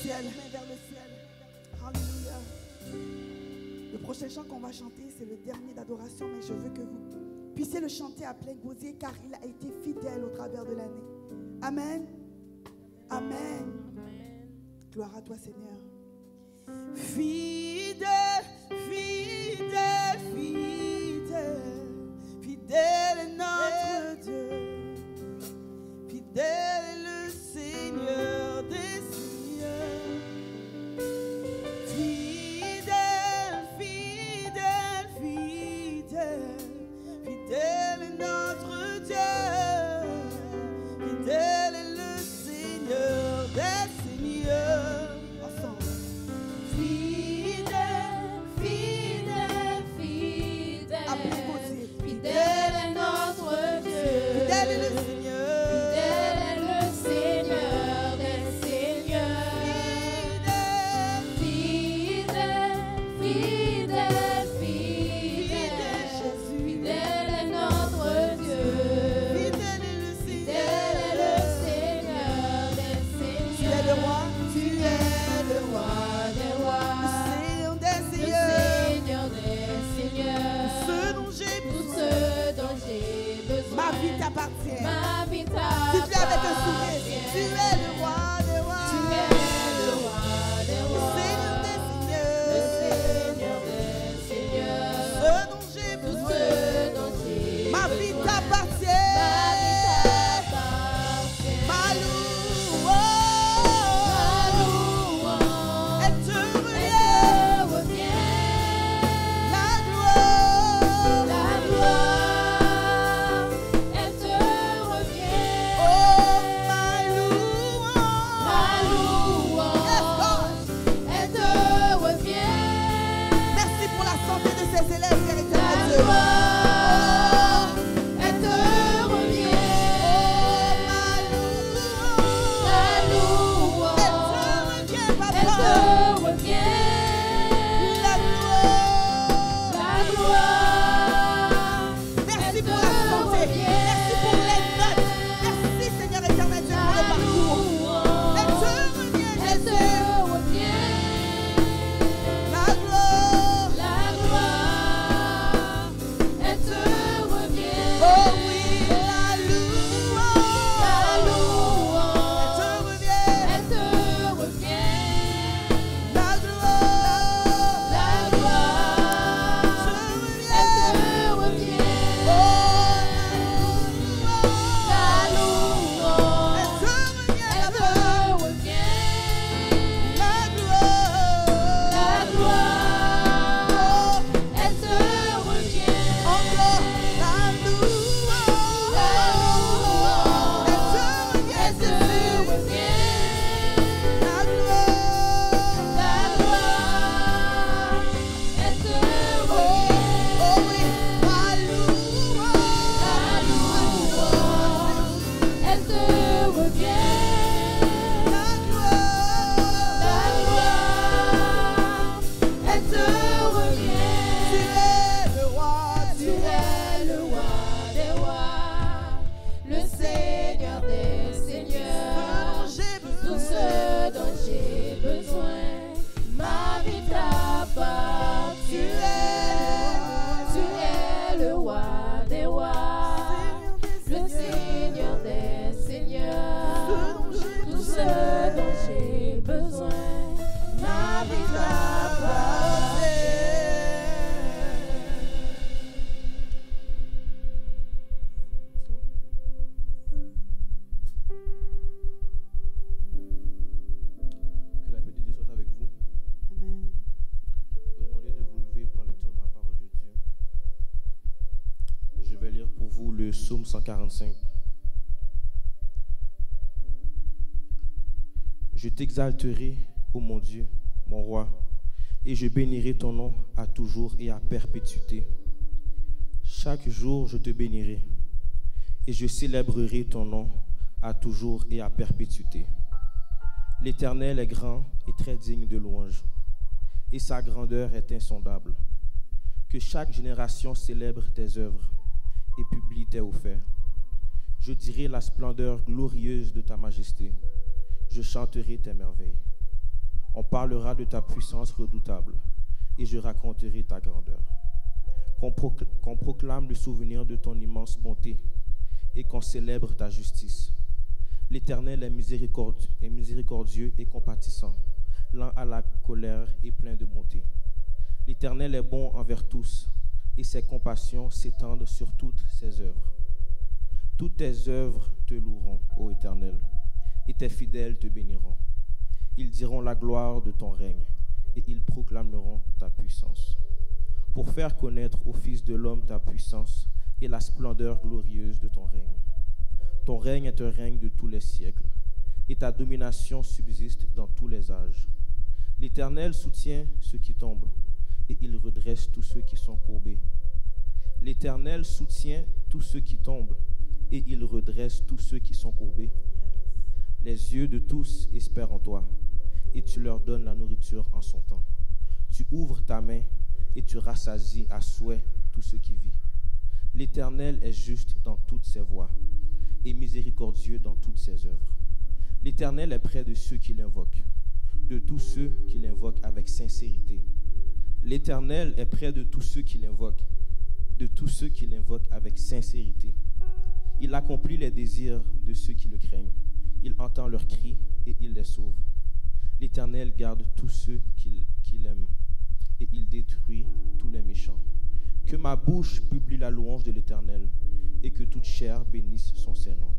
ciel. Alléluia. Le prochain chant qu'on va chanter, c'est le dernier d'adoration, mais je veux que vous puissiez le chanter à plein gosier, car il a été fidèle au travers de l'année. Amen. Amen. Gloire à toi, Seigneur. Fidèle, fidèle, fidèle, fidèle est notre Dieu. Fidèle est le Seigneur des seigneurs. Fidèle, fidèle, fidèle, fidèle est notre Dieu. Fidèle est le Seigneur des seigneurs. Ensemble. Fidèle, fidèle, fidèle, Applaudissez. fidèle est notre Dieu. Fidèle est le Seigneur. Fidèle est le Seigneur des seigneurs. Fidèle, fidèle, fidèle, Jésus. fidèle est notre Dieu. Fidèle est le Fidèle est le Seigneur des Tu es le seigneurs. roi. Tu es le roi des rois, Seigneur des le seigneurs. Seigneur des seigneurs. Ce dont j'ai Tout besoin. ce dont j'ai besoin. Ma vie t'appartient. Ma vie Si tu es avec un sourire, t'appartient. tu es le roi des rois. Tu es le roi des rois, Seigneur des le seigneurs. Seigneur des seigneurs. Ce dont j'ai Tout besoin. ce dont j'ai Ma vie besoin. t'appartient. Ma louange. Elle te revient. La gloire. Oh, ma louange. Merci pour la santé de ces élèves, Père éternel Dieu. Oh, merci pour la santé. Merci pour les notes. Merci Seigneur éternel Dieu pour le parcours. Elle te revient, Jésus. La gloire. Oh oui, la louange. Elle te revient. La le psaume 145. Je t'exalterai, ô mon Dieu, mon roi, et je bénirai ton nom à toujours et à perpétuité. Chaque jour, je te bénirai, et je célébrerai ton nom à toujours et à perpétuité. L'Éternel est grand et très digne de louange, et sa grandeur est insondable. Que chaque génération célèbre tes œuvres et publie tes hauts faits. Je dirai la splendeur glorieuse de ta majesté. Je chanterai tes merveilles. On parlera de ta puissance redoutable et je raconterai ta grandeur. Qu'on proclame le souvenir de ton immense bonté et qu'on célèbre ta justice. L'Éternel est miséricordieux et compatissant, lent à la colère et plein de bonté. L'Éternel est bon envers tous et ses compassions s'étendent sur toutes ses œuvres. Toutes tes œuvres te loueront, ô Éternel, et tes fidèles te béniront. Ils diront la gloire de ton règne et ils proclameront ta puissance. Pour faire connaître au Fils de l'homme ta puissance et la splendeur glorieuse de ton règne. Ton règne est un règne de tous les siècles et ta domination subsiste dans tous les âges. L'Éternel soutient ceux qui tombent et il redresse tous ceux qui sont courbés. L'Éternel soutient tous ceux qui tombent et il redresse tous ceux qui sont courbés. Les yeux de tous espèrent en toi et tu leur donnes la nourriture en son temps. Tu ouvres ta main et tu rassasies à souhait tout ce qui vit. L'Éternel est juste dans toutes ses voies et miséricordieux dans toutes ses œuvres. L'Éternel est près de ceux qui l'invoquent, de tous ceux qui l'invoquent avec sincérité. L'Éternel est près de tous ceux qui l'invoquent, avec sincérité. Il accomplit les désirs de ceux qui le craignent. Il entend leurs cris et il les sauve. L'Éternel garde tous ceux qui l'aiment et il détruit tous les méchants. Que ma bouche publie la louange de l'Éternel et que toute chair bénisse son Saint-Nom,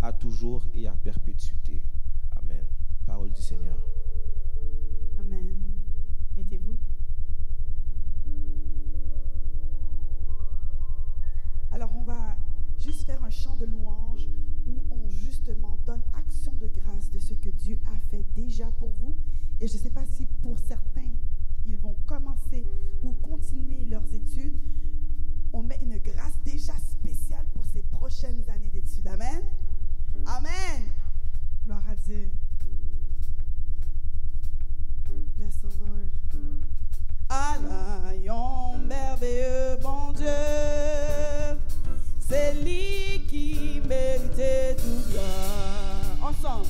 à toujours et à perpétuité. Amen. Parole du Seigneur. Amen. Mettez-vous. Alors on va juste faire un chant de louange où on justement donne action de grâce de ce que Dieu a fait déjà pour vous. Et je ne sais pas si pour certains, ils vont commencer ou continuer leurs études. On met une grâce déjà spéciale pour ces prochaines années d'études. Amen. Amen. Gloire à Dieu. Bless the Lord. Alaïon merveilleux bon Dieu, c'est lui qui méritait tout gloire. Ensemble.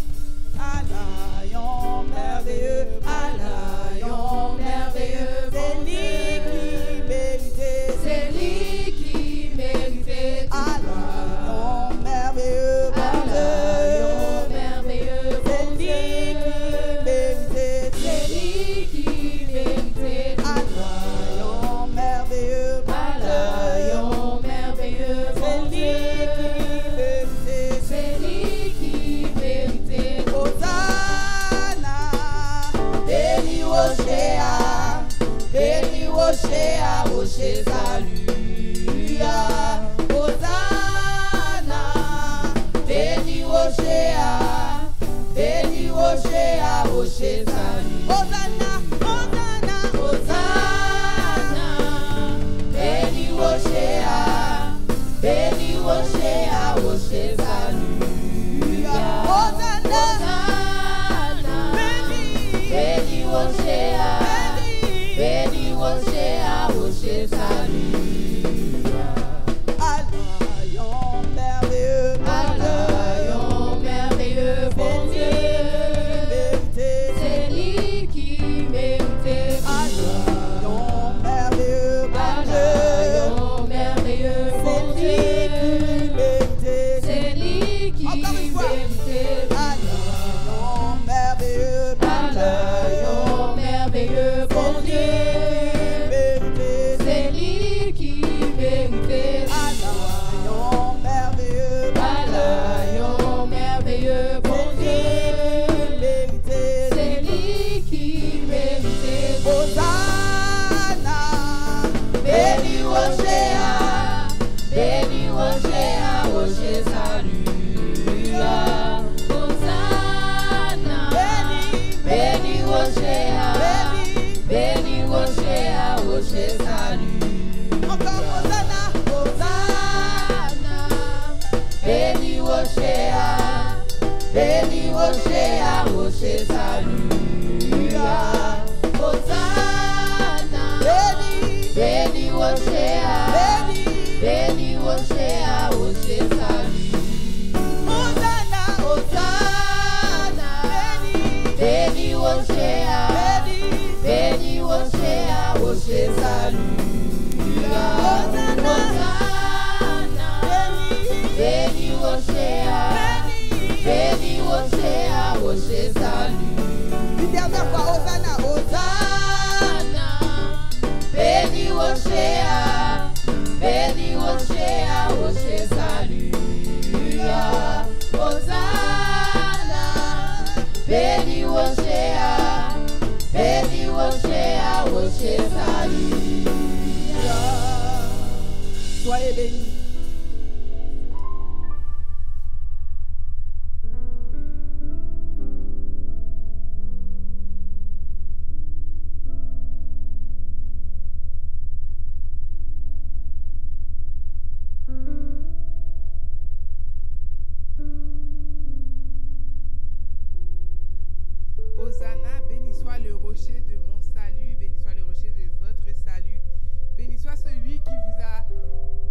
Alaïon merveilleux, Alaïon merveilleux, c'est lui qui méritait, c'est lui qui méritait tout gloire. Alaïon merveilleux, Alaïon merveilleux, c'est lui qui méritait, c'est lui qui méritait tout gloire. Alaïon merveilleux, Alaïon merveilleux, c'est lui qui méritait, c'est lui qui méritait. Béni Rocher, Rocher salut. Hosanna. Béni Rocher, Rocher salut. Hosanna, Hosanna, Hosanna. Béni Rocher, Rocher salut. Hosanna, béni Rocher, Rocher salut. Alaïon merveilleux, Alaïon merveilleux, bon Dieu, c'est lui qui méritait. Alaïon merveilleux, Alaïon merveilleux, bon Dieu, c'est lui qui méritait. Alaïon merveilleux, Alaïon merveilleux, bon Dieu. Rocher salut. Hosanna. Béni Rocher salut. Encore Hosanna. Hosanna. Béni Rocher, Rocher salut. Hosanna. c'est salut. Soyez bénis. Hosanna, béni soit le rocher de mon salut, béni soit le rocher de votre salut, béni soit celui qui vous a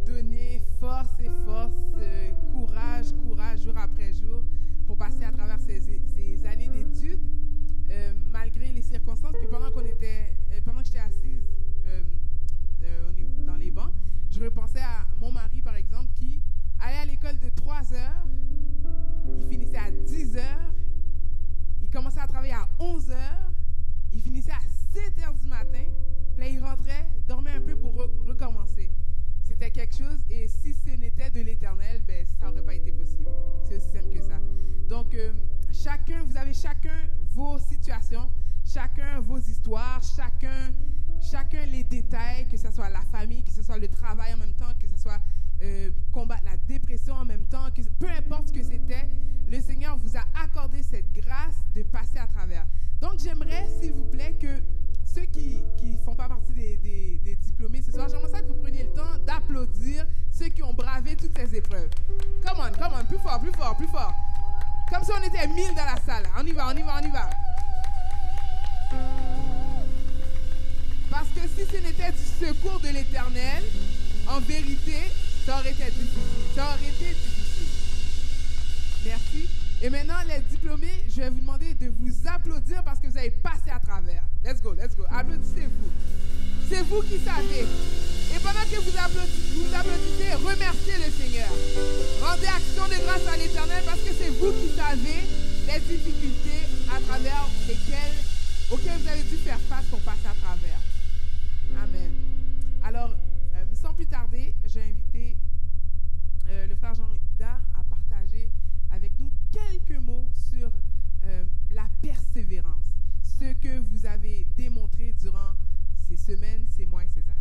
donné force et force, courage, jour après jour, pour passer à travers ces années d'études, malgré les circonstances. Puis pendant que j'étais assise dans les bancs, je repensais à mon mari, par exemple, qui allait à l'école de 3 heures, il finissait à 10 heures, il commençait à travailler à 11 heures, il finissait à 7 heures du matin, puis là, il rentrait, dormait un peu pour recommencer. C'était quelque chose, et si ce n'était de l'Éternel, ben, ça n'aurait pas été possible. C'est aussi simple que ça. Donc, vous avez chacun vos situations, chacun vos histoires, chacun les détails, que ce soit la famille, que ce soit le travail en même temps, que ce soit combattre la dépression en même temps, peu importe ce que c'était, le Seigneur vous a accordé cette grâce de passer à travers. Donc, j'aimerais, s'il vous plaît, que ceux qui ne font pas partie des diplômés ce soir, j'aimerais ça que vous preniez le temps d'applaudir ceux qui ont bravé toutes ces épreuves. Come on, plus fort, plus fort, plus fort. Comme si on était 1000 dans la salle. On y va. Parce que si ce n'était du secours de l'Éternel, en vérité, ça aurait été difficile. Merci. Et maintenant, les diplômés, je vais vous demander de vous applaudir parce que vous avez passé à travers. Let's go. Applaudissez-vous. C'est vous qui savez. Et pendant que vous applaudissez, remerciez le Seigneur. Rendez action de grâce à l'Éternel parce que c'est vous qui savez les difficultés à travers auxquelles vous avez dû faire face pour passer à travers. Amen. Alors, sans plus tarder, j'ai invité le frère Jean-Ida à partager avec nous quelques mots sur la persévérance, ce que vous avez démontré durant ces semaines, ces mois et ces années.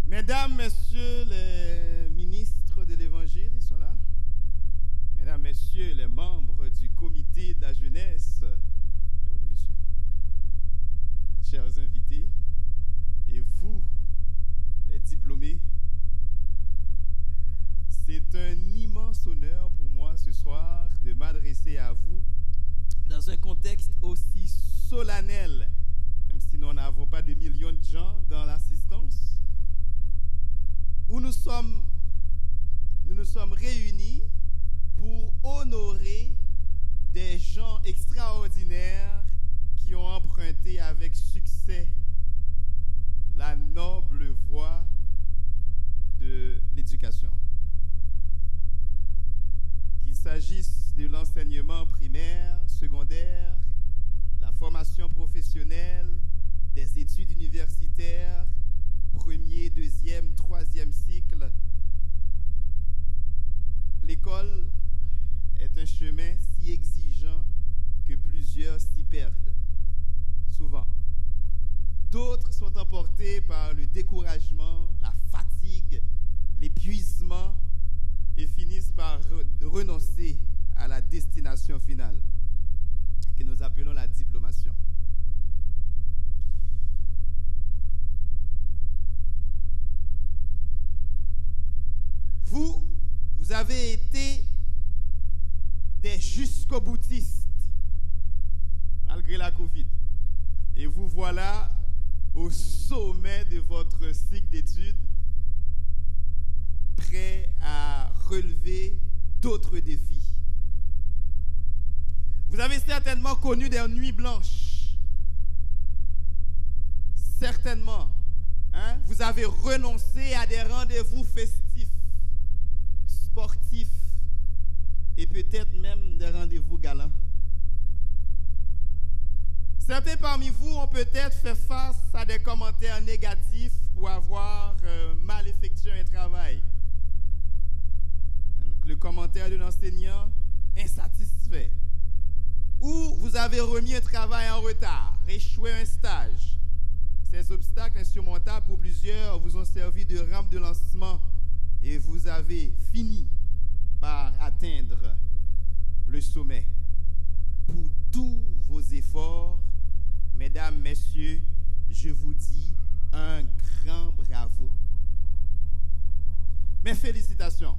Mesdames, Messieurs les ministres de l'Évangile, ils sont là. Mesdames, Messieurs les membres du comité de la jeunesse, chers invités, et vous, les diplômés, c'est un immense honneur pour moi ce soir de m'adresser à vous dans un contexte aussi solennel, même si nous n'avons pas de millions de gens dans l'assistance, où nous nous sommes réunis pour honorer des gens extraordinaires qui ont emprunté avec succès la noble voie de l'éducation. Qu'il s'agisse de l'enseignement primaire, secondaire, la formation professionnelle, des études universitaires, premier, deuxième, troisième cycle. L'école est un chemin si exigeant que plusieurs s'y perdent, souvent. D'autres sont emportés par le découragement, la fatigue, l'épuisement et finissent par renoncer à la destination finale, que nous appelons la diplomation. Vous avez été des jusqu'au-boutistes, malgré la COVID. Et vous voilà au sommet de votre cycle d'études, prêts à relever d'autres défis. Vous avez certainement connu des nuits blanches. Certainement. Vous avez renoncé à des rendez-vous festifs, sportifs et peut-être même des rendez-vous galants. Certains parmi vous ont peut-être fait face à des commentaires négatifs pour avoir mal effectué un travail. Le commentaire de l'enseignant insatisfait. Ou vous avez remis un travail en retard, échoué un stage. Ces obstacles insurmontables pour plusieurs vous ont servi de rampe de lancement et vous avez fini par atteindre le sommet. Pour tous vos efforts, mesdames, messieurs, je vous dis un grand bravo. Mes félicitations.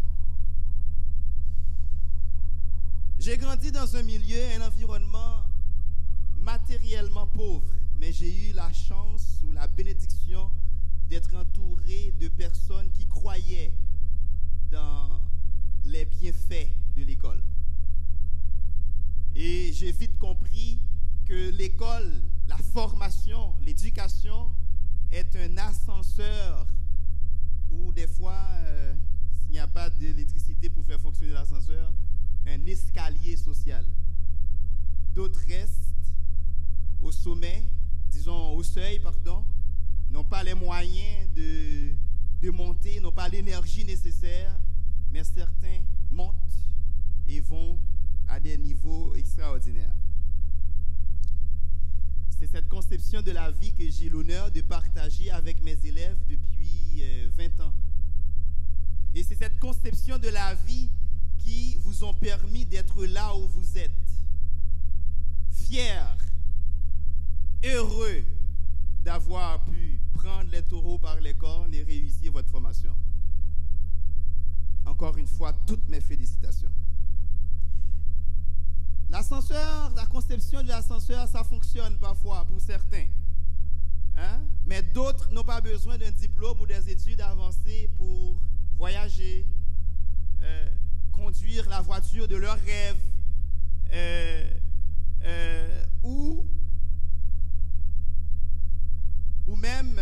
J'ai grandi dans un milieu, un environnement matériellement pauvre, mais j'ai eu la chance ou la bénédiction d'être entouré de personnes qui croyaient dans les bienfaits de l'école. Et j'ai vite compris que l'école, la formation, l'éducation est un ascenseur où des fois, s'il n'y a pas d'électricité pour faire fonctionner l'ascenseur, un escalier social. D'autres restent au sommet, disons au seuil, pardon, n'ont pas les moyens de monter, n'ont pas l'énergie nécessaire, mais certains montent et vont à des niveaux extraordinaires. C'est cette conception de la vie que j'ai l'honneur de partager avec mes élèves depuis 20 ans. Et c'est cette conception de la vie qui vous ont permis d'être là où vous êtes. Fiers, heureux d'avoir pu prendre les taureaux par les cornes et réussir votre formation. Encore une fois, toutes mes félicitations. L'ascenseur, la conception de l'ascenseur, ça fonctionne parfois pour certains. Hein? Mais d'autres n'ont pas besoin d'un diplôme ou des études avancées pour voyager, conduire la voiture de leurs rêves ou même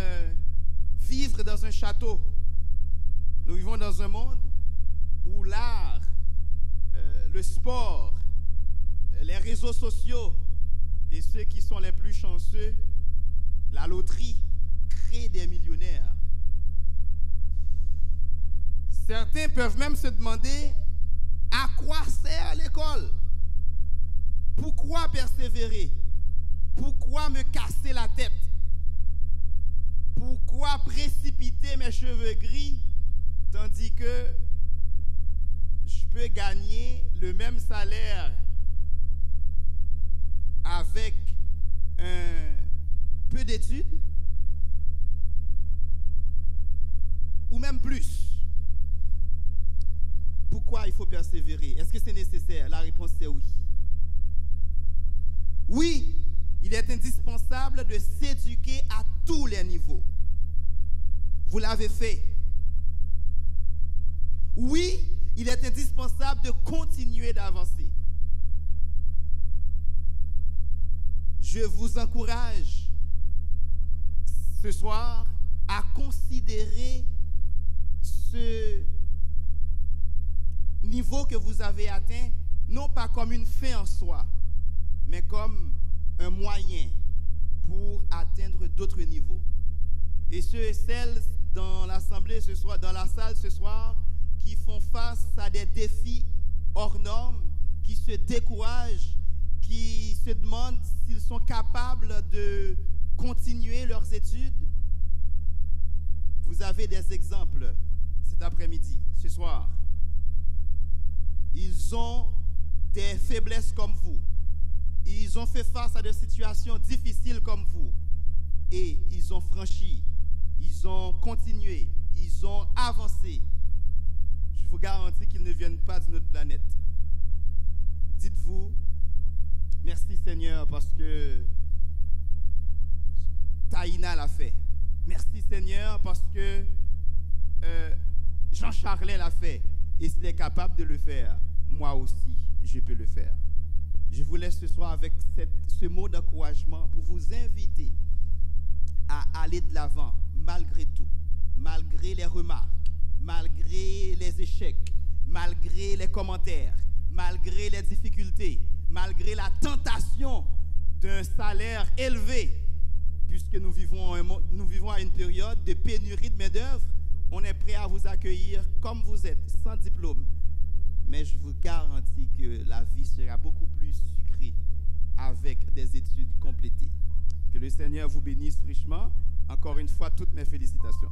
vivre dans un château. Nous vivons dans un monde où l'art, le sport, les réseaux sociaux et ceux qui sont les plus chanceux, la loterie, créent des millionnaires. Certains peuvent même se demander à quoi sert l'école? Pourquoi persévérer? Pourquoi me casser la tête? Pourquoi précipiter mes cheveux gris tandis que je peux gagner le même salaire avec un peu d'études ou même plus? Pourquoi il faut persévérer? Est-ce que c'est nécessaire? La réponse est oui. Oui, il est indispensable de s'éduquer à tous les niveaux. Vous l'avez fait. Oui, il est indispensable de continuer d'avancer. Je vous encourage ce soir à considérer ce niveau que vous avez atteint, non pas comme une fin en soi, mais comme un moyen pour atteindre d'autres niveaux. Et ceux et celles dans l'assemblée ce soir, dans la salle ce soir, qui font face à des défis hors normes, qui se découragent, qui se demandent s'ils sont capables de continuer leurs études, vous avez des exemples cet après-midi, ce soir. Ils ont des faiblesses comme vous. Ils ont fait face à des situations difficiles comme vous. Et ils ont franchi, ils ont continué, ils ont avancé. Je vous garantis qu'ils ne viennent pas d'une autre planète. Dites-vous, merci Seigneur parce que Taïna l'a fait. Merci Seigneur parce que Jean Charlet l'a fait. Et s'il est capable de le faire, moi aussi, je peux le faire. Je vous laisse ce soir avec ce mot d'encouragement pour vous inviter à aller de l'avant, malgré tout, malgré les remarques, malgré les échecs, malgré les commentaires, malgré les difficultés, malgré la tentation d'un salaire élevé, puisque nous vivons à une période de pénurie de main-d'œuvre. On est prêt à vous accueillir comme vous êtes, sans diplôme. Mais je vous garantis que la vie sera beaucoup plus sucrée avec des études complétées. Que le Seigneur vous bénisse richement. Encore une fois, toutes mes félicitations.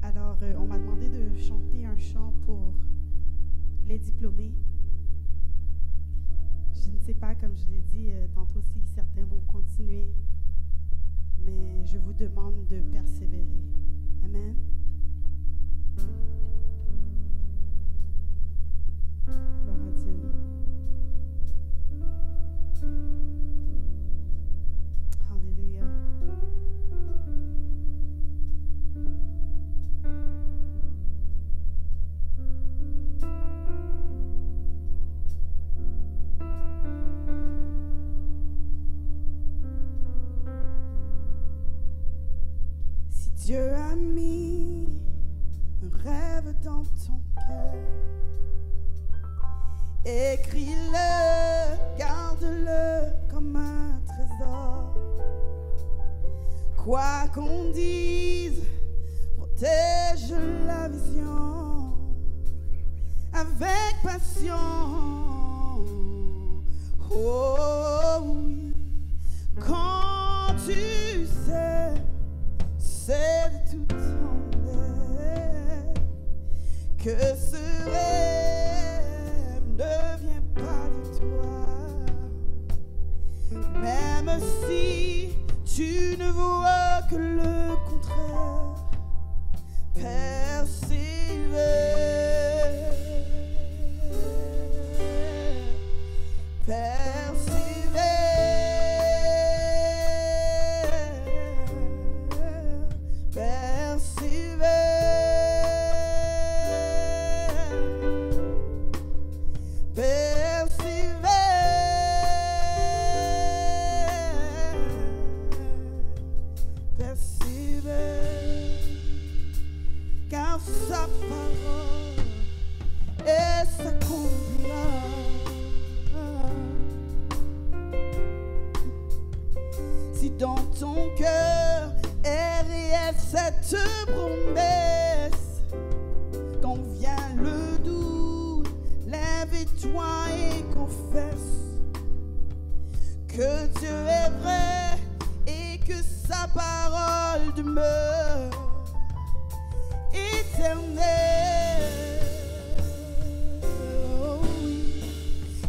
Alors, on m'a demandé de chanter un chant pour les diplômés. Je ne sais pas, comme je l'ai dit tantôt, si certains vont continuer, mais je vous demande de persévérer. Amen. Gloire à Dieu. Alléluia. Dieu a mis un rêve dans ton cœur. Écris-le, garde-le comme un trésor. Quoi qu'on dise, protège la vision avec passion. Oh oui, quand tu sais, c'est de tout ton être que ce rêve ne vient pas de toi. Même si tu ne vois que le contraire, persévère. Sa parole et s'accomplira. Si dans ton cœur est réelle cette promesse, quand vient le doute, lève-toi et confesse que Dieu est vrai et que sa parole demeure éternel. Oh oui.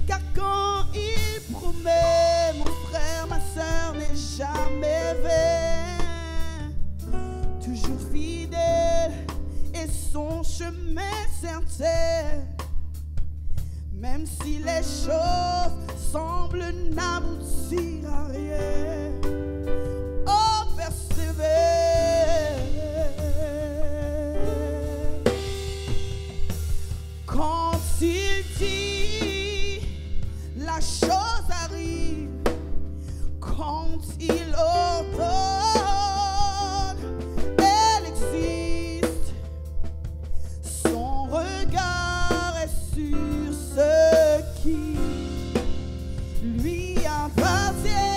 Car quand il promet, mon frère, ma soeur, n'est jamais vain, toujours fidèle et son chemin certain. Même si les choses semblent n'aboutir à rien, oh persévère. Quand il dit, la chose arrive. Quand il ordonne, elle existe. Son regard est sur ceux qui lui appartiennent.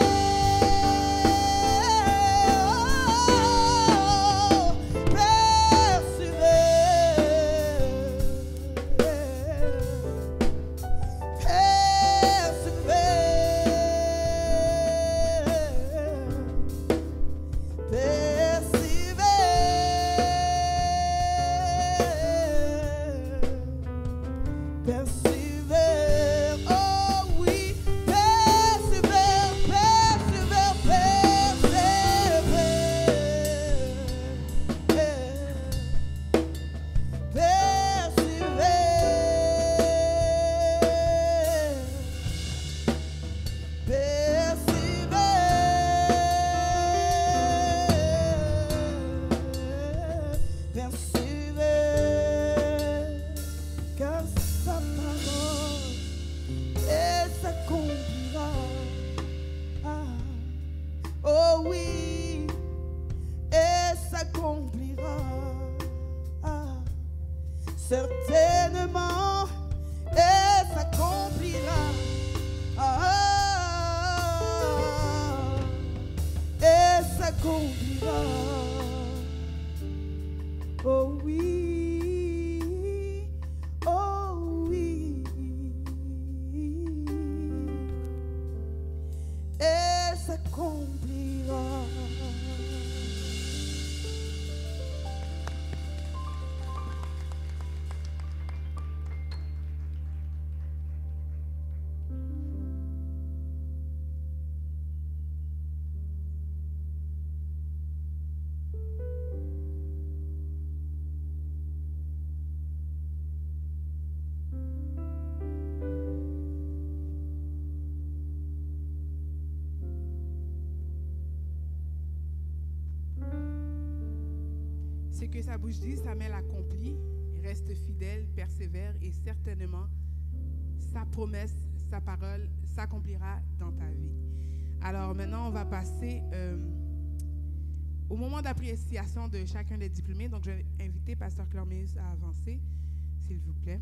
certainement, et s'accomplira. Et s'accomplira. Oh oui, oh oui, et s'accomplira. Ce que sa bouche dit, sa main l'accomplit. Reste fidèle, persévère et certainement sa promesse, sa parole s'accomplira dans ta vie. Alors maintenant, on va passer au moment d'appréciation de chacun des diplômés. Donc, je vais inviter Pasteur Clormius à avancer, s'il vous plaît.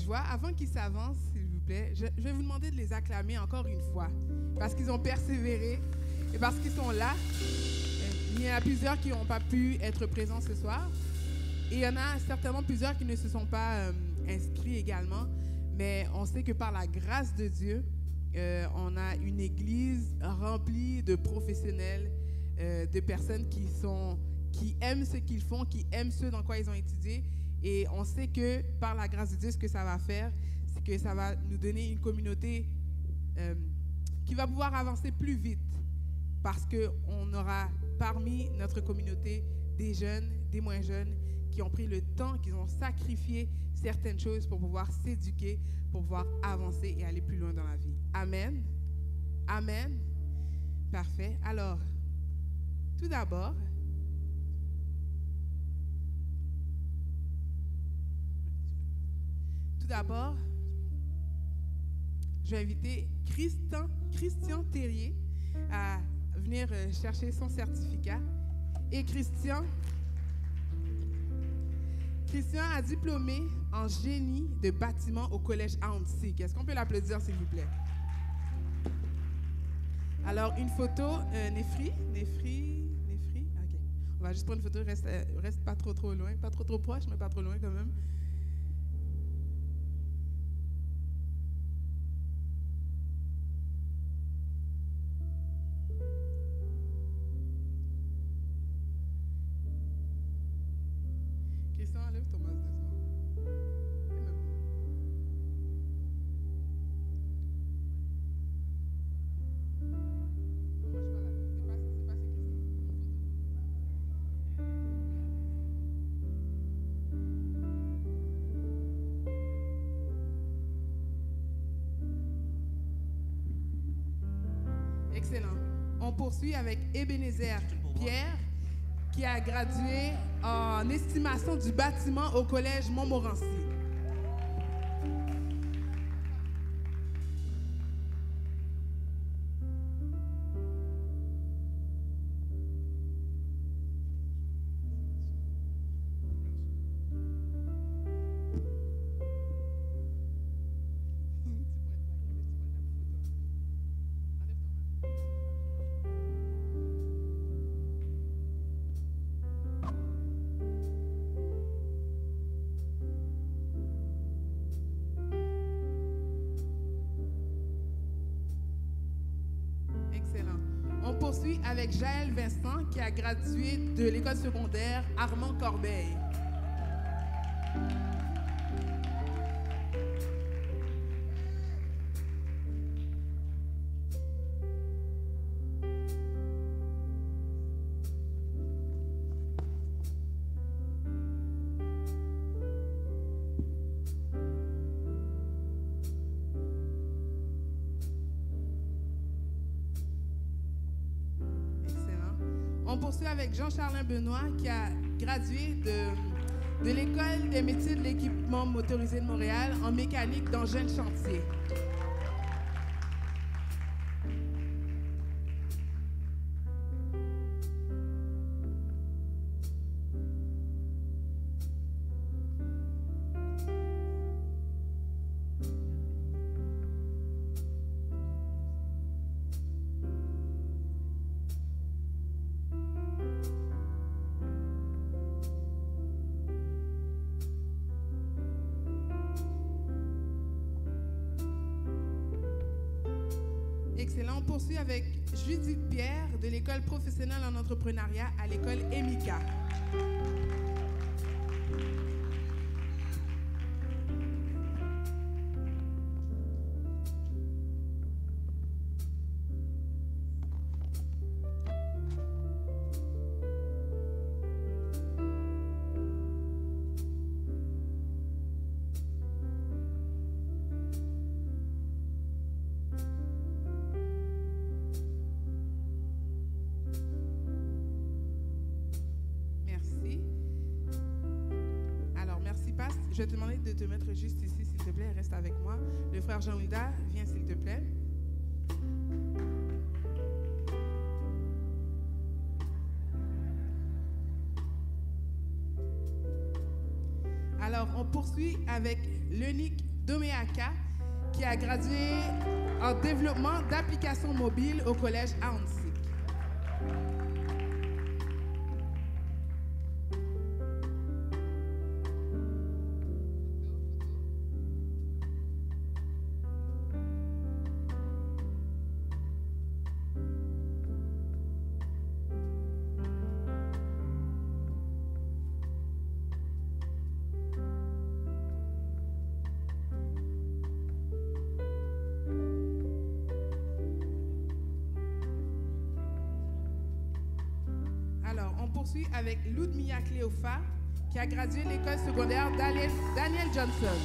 Joie, avant qu'ils s'avancent, s'il vous plaît, je vais vous demander de les acclamer encore une fois, parce qu'ils ont persévéré et parce qu'ils sont là. Il y en a plusieurs qui n'ont pas pu être présents ce soir, et il y en a certainement plusieurs qui ne se sont pas inscrits également, mais on sait que par la grâce de Dieu, on a une église remplie de professionnels, de personnes qui aiment ce qu'ils font, qui aiment ce dans quoi ils ont étudié. Et on sait que par la grâce de Dieu, ce que ça va faire, c'est que ça va nous donner une communauté qui va pouvoir avancer plus vite, parce qu'on aura parmi notre communauté des jeunes, des moins jeunes, qui ont pris le temps, qui ont sacrifié certaines choses pour pouvoir s'éduquer, pour pouvoir avancer et aller plus loin dans la vie. Amen. Amen. Parfait. Alors, tout d'abord, je vais inviter Christian Terrier à venir chercher son certificat. Et Christian a diplômé en génie de bâtiment au collège Antique. Est-ce qu'on peut l'applaudir, s'il vous plaît? Alors, une photo, Néfri. OK. On va juste prendre une photo, reste pas trop loin, pas trop proche, mais pas trop loin quand même. Enlève ton masque de Excellent. On poursuit avec Ebenezer Pierre, qui a gradué en estimation du bâtiment au collège Montmorency. On poursuit avec Jaël Vincent, qui a gradué de l'école secondaire Armand Corbeil. On poursuit avec Jean-Charlin Benoît qui a gradué de l'École des métiers de l'équipement motorisé de Montréal en mécanique d'engins de chantier. Excellent. On poursuit avec Judith Pierre de l'école professionnelle en entrepreneuriat à l'école EMICA. Je vais te demander de te mettre juste ici, s'il te plaît. Reste avec moi. Le frère Jean-Hilda, viens, s'il te plaît. Alors, on poursuit avec Leunique Domeaka, qui a gradué en développement d'applications mobiles au collège Ahuntsic. Alors, on poursuit avec Ludmilla Cléopha, qui a gradué l'école secondaire Daniel Johnson.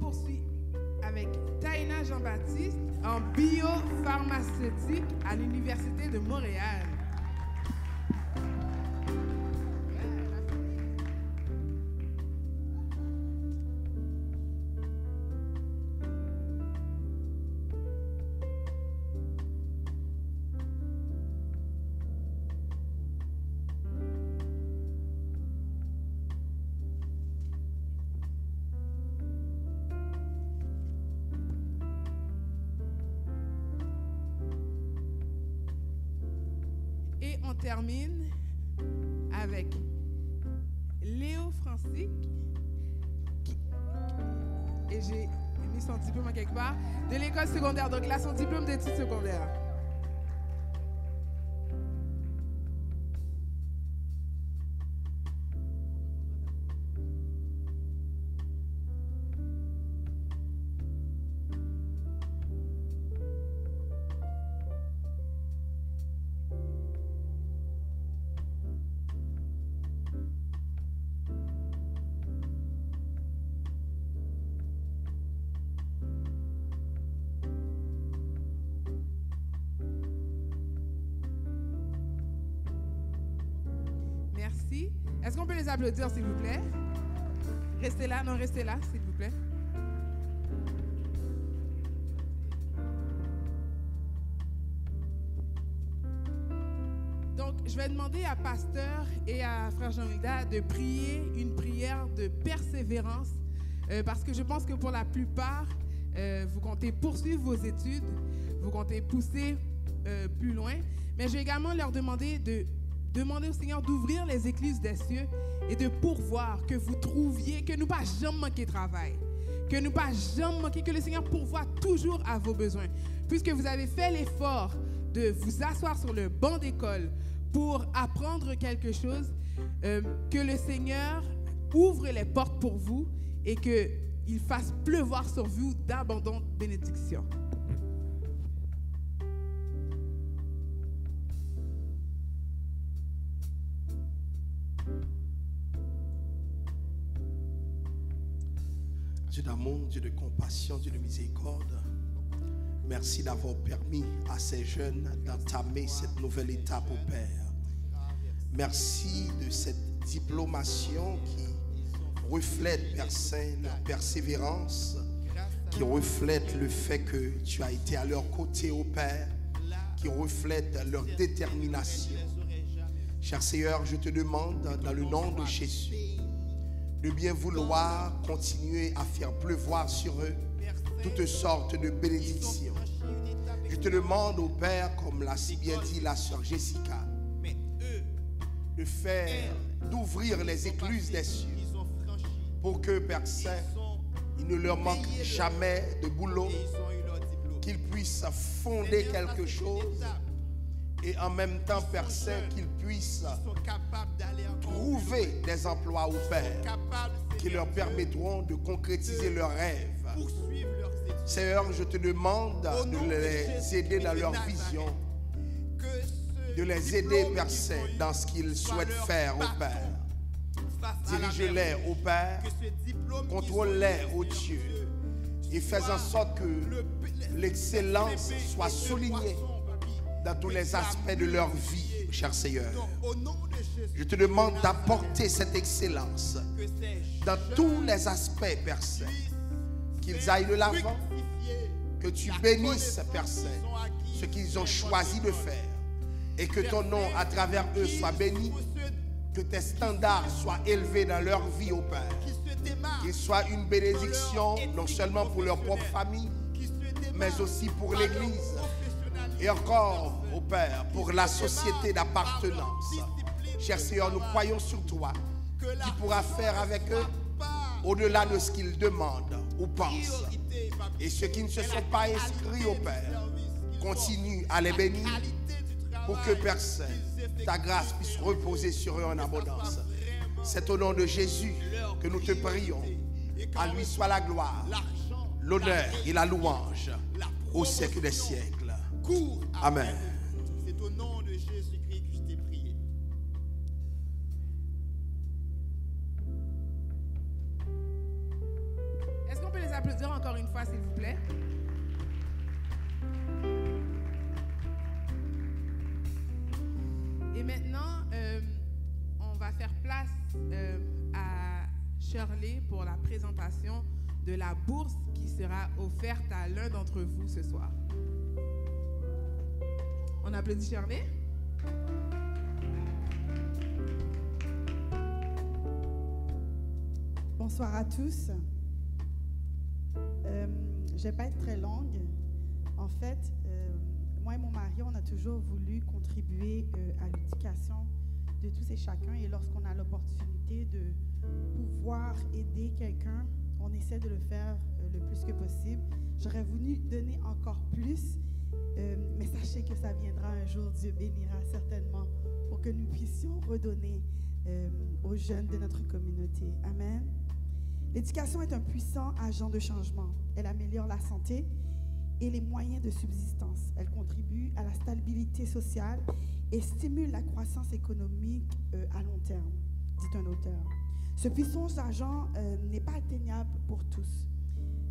Poursuit avec Taïna Jean-Baptiste en biopharmaceutique à l'Université de Montréal. Et on termine avec Léo Francic, et j'ai mis son diplôme quelque part, de l'école secondaire, donc là son diplôme d'études secondaires. Merci. Est-ce qu'on peut les applaudir, s'il vous plaît? Restez là, non, restez là, s'il vous plaît. Donc, je vais demander à Pasteur et à Frère Jean-Hilda de prier une prière de persévérance parce que je pense que pour la plupart, vous comptez poursuivre vos études, vous comptez pousser plus loin, mais je vais également leur demander au Seigneur d'ouvrir les écluses des cieux et de pourvoir, que vous trouviez, que nous pas jamais manquer de travail, Que ne pas jamais manquer, que le Seigneur pourvoie toujours à vos besoins. Puisque vous avez fait l'effort de vous asseoir sur le banc d'école pour apprendre quelque chose, que le Seigneur ouvre les portes pour vous et qu'il fasse pleuvoir sur vous d'abondantes bénédictions. Dieu d'amour, Dieu de compassion, Dieu de miséricorde, merci d'avoir permis à ces jeunes d'entamer cette nouvelle étape au Père. Merci de cette diplomation qui reflète, Père Saint, leur persévérance, qui reflète le fait que tu as été à leur côté au Père, qui reflète leur détermination. Cher Seigneur, je te demande dans le nom de Jésus de bien vouloir continuer à faire pleuvoir sur eux toutes sortes de bénédictions. Je te demande au Père, comme l'a si bien dit la sœur Jessica, d'ouvrir les écluses des cieux pour que, Père Saint, il ne leur manque jamais de boulot, qu'ils puissent fonder quelque chose et en même temps, Père Saint, qu'ils puissent trouver des emplois au Père qui leur permettront de concrétiser leurs rêves. Seigneur, je te demande de les aider dans leur vision, de les aider, Père Saint, dans ce qu'ils souhaitent faire au Père. Dirige-les au Père, contrôle-les au Dieu et fais en sorte que l'excellence soit soulignée dans tous les aspects de leur vie, cher Seigneur. Je te demande d'apporter cette excellence dans tous les aspects, Père Saint. Qu'ils aillent de l'avant, que tu bénisses, Père Saint, ce qu'ils ont choisi de faire et que ton nom à travers eux soit béni, que tes standards soient élevés dans leur vie au Père, qu'ils soient une bénédiction non seulement pour leur propre famille, mais aussi pour l'Église et encore au Père pour la société d'appartenance. Cher Seigneur, nous croyons sur toi qui pourra faire avec eux au-delà de ce qu'ils demandent ou pensent. Et ceux qui ne se sont pas inscrits au Père, continue à les bénir pour que, Père Saint, ta grâce puisse reposer sur eux en abondance. C'est au nom de Jésus que nous te prions. À lui soit la gloire, l'honneur et la louange au siècle des siècles. Amen. C'est au nom de Jésus-Christ que je t'ai prié. Est-ce qu'on peut les applaudir encore une fois, s'il vous plaît? Et maintenant, on va faire place à Shirley pour la présentation de la bourse qui sera offerte à l'un d'entre vous ce soir. On applaudit Shirley. Bonsoir à tous. Je ne vais pas être très longue. En fait, moi et mon mari, on a toujours voulu contribuer à l'éducation de tous et chacun. Et lorsqu'on a l'opportunité de pouvoir aider quelqu'un, on essaie de le faire le plus que possible. J'aurais voulu donner encore plus, mais sachez que ça viendra un jour. Dieu bénira certainement pour que nous puissions redonner aux jeunes de notre communauté. Amen. L'éducation est un puissant agent de changement. Elle améliore la santé et les moyens de subsistance. Elle contribue à la stabilité sociale et stimule la croissance économique à long terme, dit un auteur. Ce puissant agent n'est pas atteignable pour tous.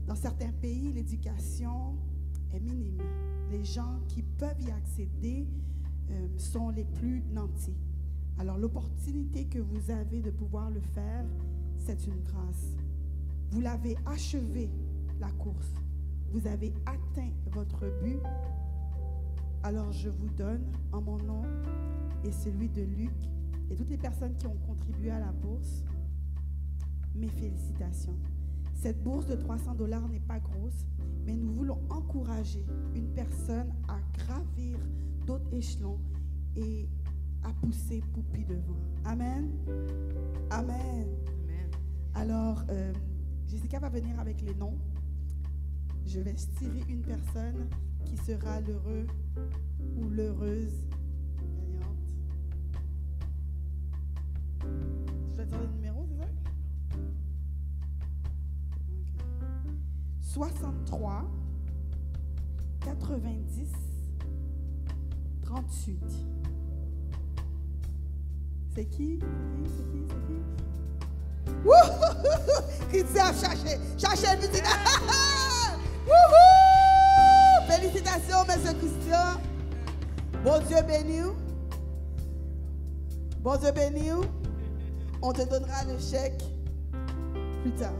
Dans certains pays, l'éducation est minime. Les gens qui peuvent y accéder sont les plus nantis. Alors l'opportunité que vous avez de pouvoir le faire, c'est une grâce. Vous l'avez achevé, la course. Vous avez atteint votre but. Alors je vous donne en mon nom et celui de Luc et toutes les personnes qui ont contribué à la bourse, mes félicitations. Cette bourse de $300 n'est pas grosse, mais nous voulons encourager une personne à gravir d'autres échelons et à pousser Poupi devant. Amen. Amen. Amen. Alors, Jessica va venir avec les noms. Je vais tirer une personne qui sera l'heureux ou l'heureuse gagnante. Je dois dire le numéro, c'est ça? Ok. 63 90 38. C'est qui? C'est qui? Wouhou! Christian, cherchez une petite. Wouhou! Félicitations, monsieur Christian. Bon Dieu béni. Bon Dieu béni. On te donnera le chèque plus tard.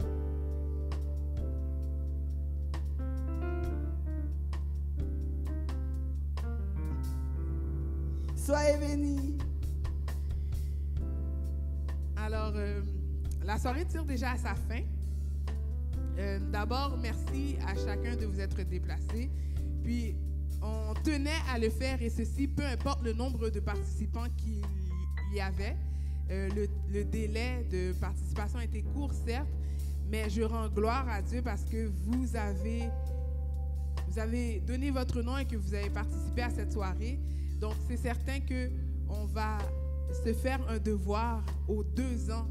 Soyez bénis. Alors, la soirée tire déjà à sa fin. D'abord, merci à chacun de vous être déplacés. Puis, on tenait à le faire, et ceci, peu importe le nombre de participants qu'il y avait. Le délai de participation était court, certes, mais je rends gloire à Dieu parce que vous avez donné votre nom et que vous avez participé à cette soirée. Donc, c'est certain qu'on va se faire un devoir aux 2 ans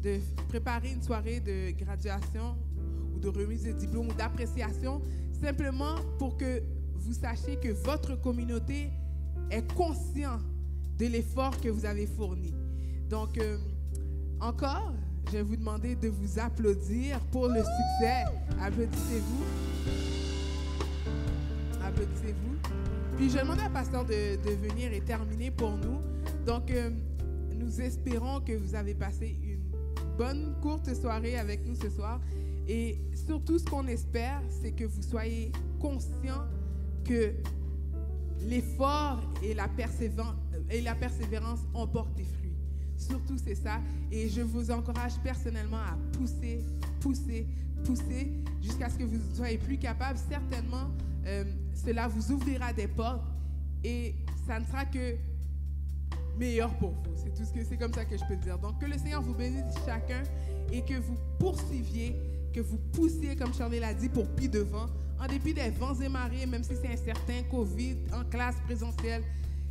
de préparer une soirée de graduation ou de remise de diplôme ou d'appréciation, simplement pour que vous sachiez que votre communauté est consciente de l'effort que vous avez fourni. Donc, encore, je vais vous demander de vous applaudir pour le succès. Applaudissez-vous. Applaudissez-vous. Puis, je demande à pasteur de venir et terminer pour nous. Donc, nous espérons que vous avez passé une bonne, courte soirée avec nous ce soir. Et surtout, ce qu'on espère, c'est que vous soyez conscients que l'effort et la persévérance ont porté fruit. Surtout, c'est ça. Et je vous encourage personnellement à pousser jusqu'à ce que vous soyez plus capables. Certainement, cela vous ouvrira des portes et ça ne sera que meilleur pour vous. C'est comme ça que je peux le dire. Donc, que le Seigneur vous bénisse chacun et que vous poursuiviez, que vous poussiez, comme Charlie l'a dit, pour pied devant, en dépit des vents et marées, même si c'est incertain, Covid, en classe présentielle,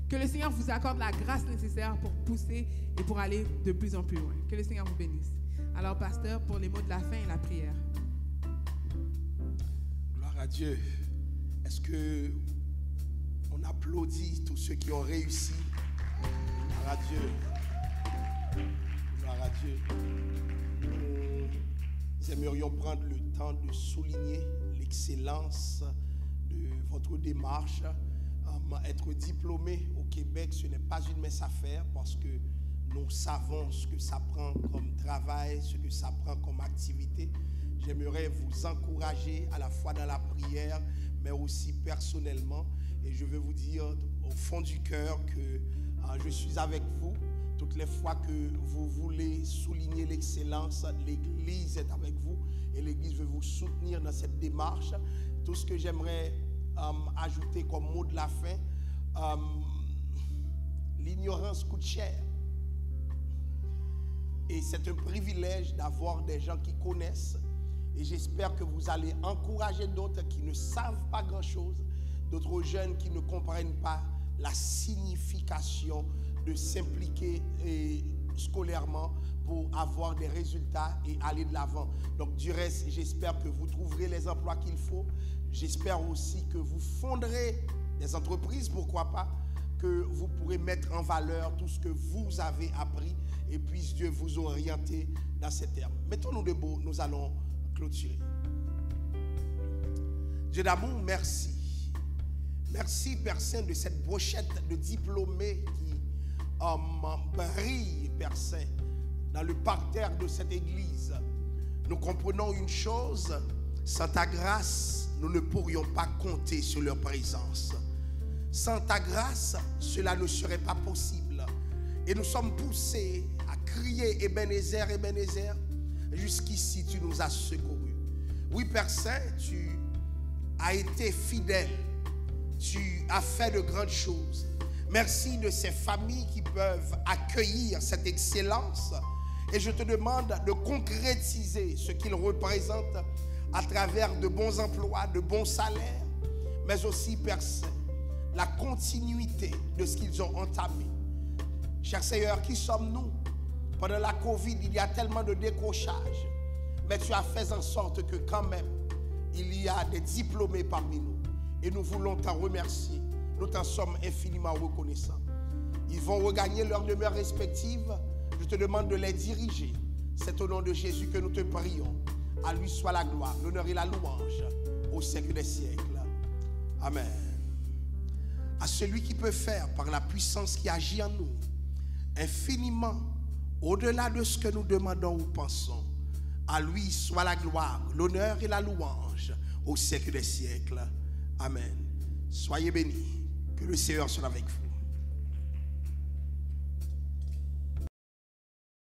que le Seigneur vous accorde la grâce nécessaire pour pousser et pour aller de plus en plus loin. Que le Seigneur vous bénisse. Alors, pasteur, pour les mots de la fin et la prière. Gloire à Dieu. Est-ce que on applaudit tous ceux qui ont réussi? Gloire à Dieu. Gloire à Dieu. Nous aimerions prendre le temps de souligner l'excellence de votre démarche. Être diplômé au Québec, ce n'est pas une mince affaire parce que nous savons ce que ça prend comme travail, ce que ça prend comme activité. J'aimerais vous encourager à la fois dans la prière, mais aussi personnellement. Et je veux vous dire au fond du cœur que je suis avec vous. Toutes les fois que vous voulez souligner l'excellence, l'Église est avec vous et l'Église veut vous soutenir dans cette démarche. Tout ce que j'aimerais ajouter comme mot de la fin, l'ignorance coûte cher. Et c'est un privilège d'avoir des gens qui connaissent. Et j'espère que vous allez encourager d'autres qui ne savent pas grand-chose, d'autres jeunes qui ne comprennent pas la signification de s'impliquer scolairement pour avoir des résultats et aller de l'avant. Donc du reste, j'espère que vous trouverez les emplois qu'il faut. J'espère aussi que vous fonderez des entreprises, pourquoi pas, que vous pourrez mettre en valeur tout ce que vous avez appris et puisse Dieu vous orienter dans ces termes. Mettons-nous debout, nous allons clôturer. Dieu d'amour, merci. Merci, Père Saint, de cette brochette de diplômés qui brille, Père Saint, dans le parterre de cette église. Nous comprenons une chose, sans ta grâce, nous ne pourrions pas compter sur leur présence. Sans ta grâce, cela ne serait pas possible. Et nous sommes poussés à crier Ebenezer, Ebenezer. Jusqu'ici, tu nous as secourus. Oui, Père Saint, tu as été fidèle. Tu as fait de grandes choses. Merci de ces familles qui peuvent accueillir cette excellence Et je te demande de concrétiser ce qu'ils représentent à travers de bons emplois, de bons salaires, mais aussi, Père Saint, la continuité de ce qu'ils ont entamé. Cher Seigneur, qui sommes-nous? Pendant la Covid, il y a tellement de décrochage, mais tu as fait en sorte que quand même, il y a des diplômés parmi nous. Et nous voulons t'en remercier. Nous t'en sommes infiniment reconnaissants. Ils vont regagner leur demeure respective. Je te demande de les diriger. C'est au nom de Jésus que nous te prions. À lui soit la gloire, l'honneur et la louange au siècle des siècles. Amen. À celui qui peut faire par la puissance qui agit en nous infiniment au-delà de ce que nous demandons ou pensons, à lui soit la gloire, l'honneur et la louange au siècle des siècles. Amen. Soyez bénis. Que le Seigneur soit avec vous.